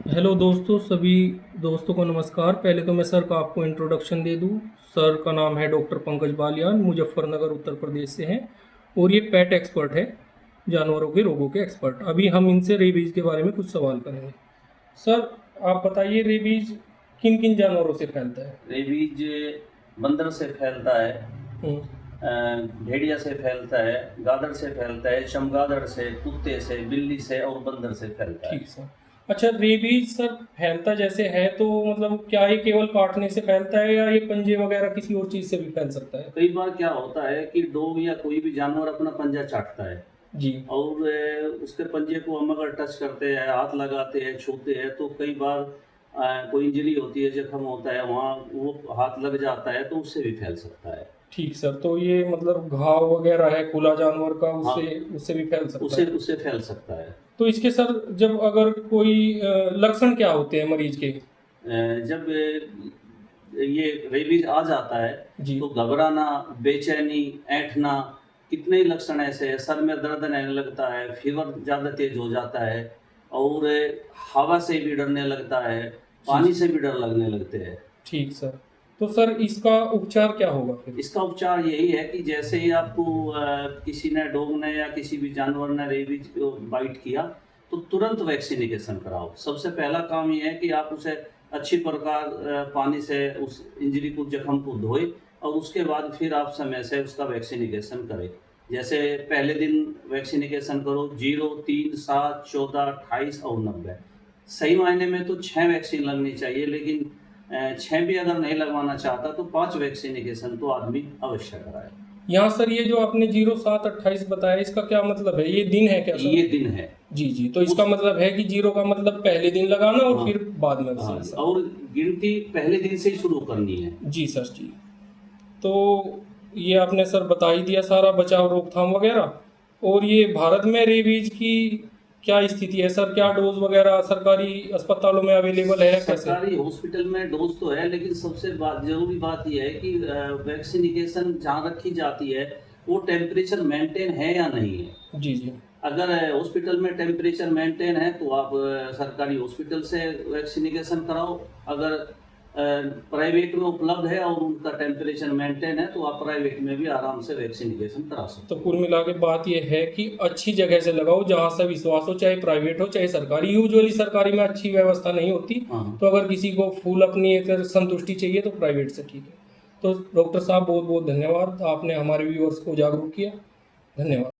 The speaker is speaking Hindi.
हेलो दोस्तों, सभी दोस्तों को नमस्कार। पहले तो मैं सर का आपको इंट्रोडक्शन दे दूं। सर का नाम है डॉक्टर पंकज बालियान, मुजफ्फरनगर उत्तर प्रदेश से हैं और ये पेट एक्सपर्ट है, जानवरों के रोगों के एक्सपर्ट। अभी हम इनसे रेबीज के बारे में कुछ सवाल करेंगे। सर, आप बताइए, रेबीज किन किन जानवरों से फैलता है? रेबीज बंदर से फैलता है, हम्म। भेड़िया से फैलता है, गादड़ से फैलता है, चमगादड़ से, कुत्ते से, बिल्ली से और बंदर से फैलता है। ठीक सर। अच्छा, रेबीज सर फैलता जैसे है तो मतलब क्या ये केवल काटने से फैलता है या ये पंजे वगैरह किसी और चीज़ से भी फैल सकता है? कई बार क्या होता है कि डॉग या कोई भी जानवर अपना पंजा चाटता है जी। और उसके पंजे को हम अगर टच करते हैं, हाथ लगाते हैं, छूते हैं तो कई बार कोई इंजरी होती है, जख्म होता है, वहाँ वो हाथ लग जाता है तो उससे भी फैल सकता है। ठीक सर, तो ये मतलब घाव वगैरह है खुला जानवर का, हाँ, उससे उससे भी फैल सकता उससे है? उससे फैल सकता है। तो इसके सर जब अगर कोई लक्षण क्या होते हैं मरीज के? जब ये रेबीज आ जाता है जी। तो घबराना, बेचैनी, ऐंठना, कितने ही लक्षण ऐसे हैं। सर में दर्द रहने लगता है, फीवर ज़्यादा तेज हो जाता है और हवा से भी डरने लगता है, जी पानी सर। से भी डर लगने लगते हैं। ठीक सर। तो सर इसका उपचार क्या होगा फिर? इसका उपचार यही है कि जैसे ही आपको किसी ने, डॉग ने या किसी भी जानवर ने रेबीज को बाइट किया तो तुरंत वैक्सीनेशन कराओ। सबसे पहला काम ये है कि आप उसे अच्छी प्रकार पानी से उस इंजरी को, जख्म को धोए और उसके बाद फिर आप समय से उसका वैक्सीनेशन करें। जैसे पहले दिन वैक्सीनेशन करो 0, 3, 7, 14, 28 और 90। सही मायने में तो 6 वैक्सीन लगनी चाहिए, लेकिन 6 भी अगर नहीं लगवाना चाहता तो 5 वैक्सीनेशन तो आदमी अवश्य कराए। यहाँ सर ये जो आपने 0728 बताया, इसका क्या मतलब है? ये दिन है क्या सर? ये दिन है। जी जी, तो इसका उस मतलब है कि जीरो का मतलब पहले दिन लगाना और हाँ, फिर बाद में हाँ से जी, सर? और गिनती पहले दिन से ही शुरू करनी है। जी सर जी। तो ये आपने सर बता ही दिया सारा बचाव रोकथाम वगैरह। और ये भारत में रेबीज की क्या स्थिति है सर? क्या डोज वगैरह सरकारी अस्पतालों में अवेलेबल है कैसे? सरकारी हॉस्पिटल में डोज तो है, लेकिन सबसे जरूरी बात यह है कि वैक्सीनेशन जहाँ रखी जाती है वो टेम्परेचर मेंटेन है या नहीं है। जी जी। अगर हॉस्पिटल में टेम्परेचर मेंटेन है तो आप सरकारी हॉस्पिटल से वैक्सीनेशन कराओ। अगर प्राइवेट में उपलब्ध है और उनका टेम्परेचर मेंटेन है तो आप प्राइवेट में भी आराम से वैक्सीनेशन करा तो सकते हो। कुल मिला के बात यह है कि अच्छी जगह से लगाओ जहाँ से विश्वास हो, चाहे प्राइवेट हो चाहे सरकारी। यूजुअली सरकारी में अच्छी व्यवस्था नहीं होती, हाँ। तो अगर किसी को फुल अपनी एक संतुष्टि चाहिए तो प्राइवेट से ठीक है। तो डॉक्टर साहब, बहुत बहुत धन्यवाद, आपने हमारे व्यूअर्स को जागरूक किया। धन्यवाद।